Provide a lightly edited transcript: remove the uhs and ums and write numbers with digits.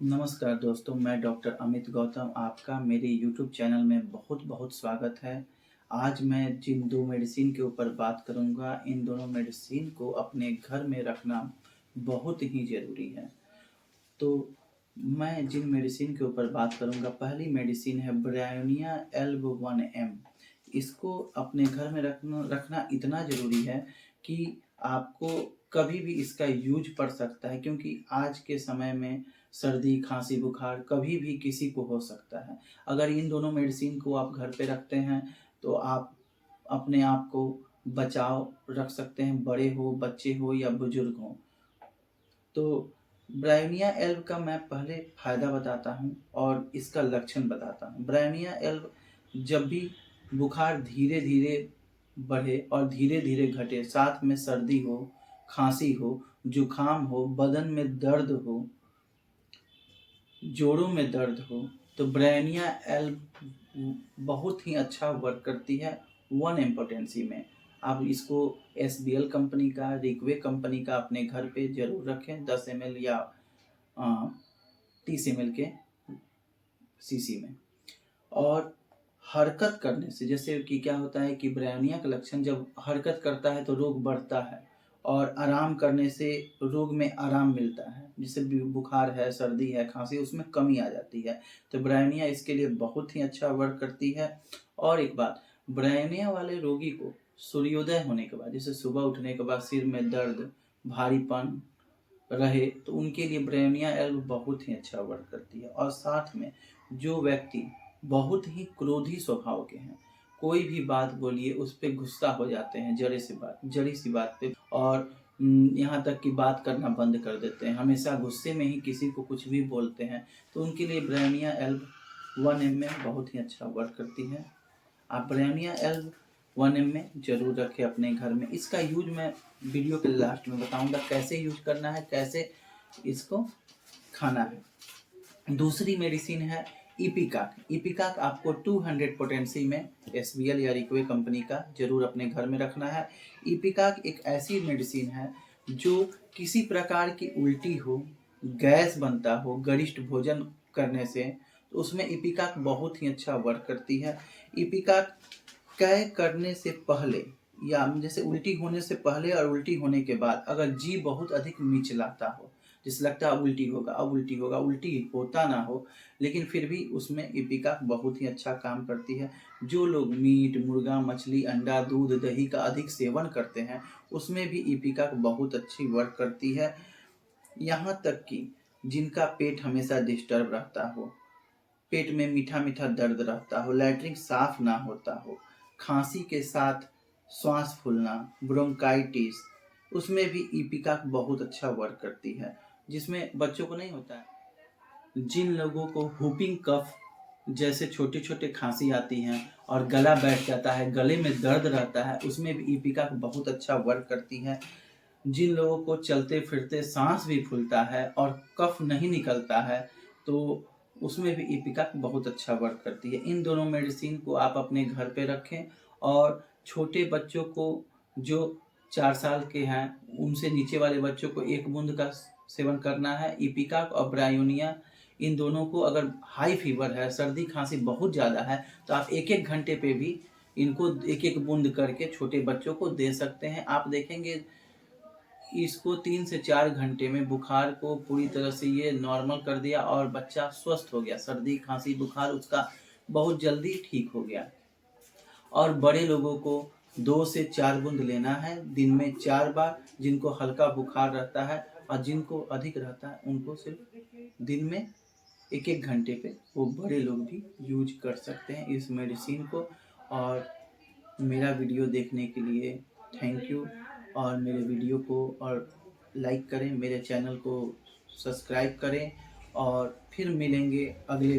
नमस्कार दोस्तों, मैं डॉक्टर अमित गौतम आपका मेरे यूट्यूब चैनल में बहुत बहुत स्वागत है। आज मैं जिन 2 मेडिसिन के ऊपर बात करूँगा, इन दोनों मेडिसिन को अपने घर में रखना बहुत ही ज़रूरी है। तो मैं जिन मेडिसिन के ऊपर बात करूँगा, पहली मेडिसिन है ब्रायोनिया एल्ब 1M। इसको अपने घर में रखना इतना ज़रूरी है कि आपको कभी भी इसका यूज़ पड़ सकता है, क्योंकि आज के समय में सर्दी, खाँसी, बुखार कभी भी किसी को हो सकता है। अगर इन दोनों मेडिसिन को आप घर पे रखते हैं, तो आप अपने आप को बचाव रख सकते हैं, बड़े हो, बच्चे हो या बुजुर्ग हों। तो ब्रायोनिया एल्ब का मैं पहले फ़ायदा बताता हूँ और इसका लक्षण बताता हूँ। ब्रायोनिया एल्ब जब भी बुखार धीरे-धीरे बढ़े और धीरे-धीरे घटे, साथ में सर्दी हो, खाँसी हो, जुकाम हो, बदन में दर्द हो, जोड़ों में दर्द हो, तो ब्रायोनिया एल्ब बहुत ही अच्छा वर्क करती है 1M पोटेंसी में। आप इसको एसबीएल कंपनी का, रिकवे कंपनी का अपने घर पे ज़रूर रखें, 10 ml या 30 ml के सीसी में। और हरकत करने से, जैसे कि क्या होता है कि ब्रायोनिया का लक्षण जब हरकत करता है तो रोग बढ़ता है, और आराम करने से रोग में आराम मिलता है। जैसे बुखार है, सर्दी है, खांसी, उसमें कमी आ जाती है। तो ब्रायोनिया इसके लिए बहुत ही अच्छा वर्क करती है। और एक बात, ब्रायोनिया वाले रोगी को सूर्योदय होने के बाद, जैसे सुबह उठने के बाद सिर में दर्द, भारीपन रहे, तो उनके लिए ब्रायोनिया एल्ब बहुत ही अच्छा वर्क करती है। और साथ में जो व्यक्ति बहुत ही क्रोधी स्वभाव के हैं, कोई भी बात बोलिए उस पे गुस्सा हो जाते हैं, जरी सी बात पे, और यहाँ तक कि बात करना बंद कर देते हैं, हमेशा गुस्से में ही किसी को कुछ भी बोलते हैं, तो उनके लिए ब्रायोनिया एल्ब 1M में बहुत ही अच्छा वर्क करती है। आप ब्रायोनिया एल्ब 1M में ज़रूर रखें अपने घर में। इसका यूज मैं वीडियो के लास्ट में बताऊंगा, कैसे यूज करना है, कैसे इसको खाना है। दूसरी मेडिसिन है इपिकाक। इपिकाक आपको 200 पोटेंसी में एसबीएल या रिकवे कंपनी का ज़रूर अपने घर में रखना है। इपिकाक एक ऐसी मेडिसिन है जो किसी प्रकार की उल्टी हो, गैस बनता हो गरिष्ठ भोजन करने से, तो उसमें इपिकाक बहुत ही अच्छा वर्क करती है। इपिकाक तय करने से पहले, या जैसे उल्टी होने से पहले और उल्टी होने के बाद, अगर जी बहुत अधिक मिचलाता हो, जिससे लगता है अब उल्टी होगा, अब उल्टी होगा, उल्टी होता ना हो, लेकिन फिर भी उसमें इपिकाक बहुत ही अच्छा काम करती है। जो लोग मीट, मुर्गा, मछली, अंडा, दूध, दही का अधिक सेवन करते हैं, उसमें भी इपिकाक बहुत अच्छी वर्क करती है। यहाँ तक कि जिनका पेट हमेशा डिस्टर्ब रहता हो, पेट में मीठा मीठा दर्द रहता हो, लैट्रिन साफ ना होता हो, खांसी के साथ श्वास फूलना, ब्रोंकाइटिस, उसमें भी इपिकाक बहुत अच्छा वर्क करती है। जिसमें बच्चों को नहीं होता है, जिन लोगों को हुपिंग कफ जैसे छोटे छोटे खांसी आती हैं और गला बैठ जाता है, गले में दर्द रहता है, उसमें भी इपिकाक बहुत अच्छा वर्क करती है। जिन लोगों को चलते फिरते सांस भी फूलता है और कफ नहीं निकलता है, तो उसमें भी इपिकाक बहुत अच्छा वर्क करती है। इन दोनों मेडिसिन को आप अपने घर पे रखें, और छोटे बच्चों को, जो 4 साल के हैं, उनसे नीचे वाले बच्चों को 1 बूंद का सेवन करना है। इपिकाक और ब्रायोनिया, इन दोनों को, अगर हाई फीवर है, सर्दी खांसी बहुत ज़्यादा है, तो आप 1-1 घंटे पे भी इनको 1-1 बूंद करके छोटे बच्चों को दे सकते हैं। आप देखेंगे इसको 3 से 4 घंटे में बुखार को पूरी तरह से ये नॉर्मल कर दिया और बच्चा स्वस्थ हो गया। सर्दी, खांसी, बुखार उसका बहुत जल्दी ठीक हो गया। और बड़े लोगों को 2 से 4 बूंद लेना है दिन में 4 बार, जिनको हल्का बुखार रहता है, और जिनको अधिक रहता है उनको सिर्फ दिन में 1-1 घंटे पे वो बड़े लोग भी यूज कर सकते हैं इस मेडिसिन को। और मेरा वीडियो देखने के लिए थैंक यू। और मेरे वीडियो को और लाइक करें, मेरे चैनल को सब्सक्राइब करें, और फिर मिलेंगे अगले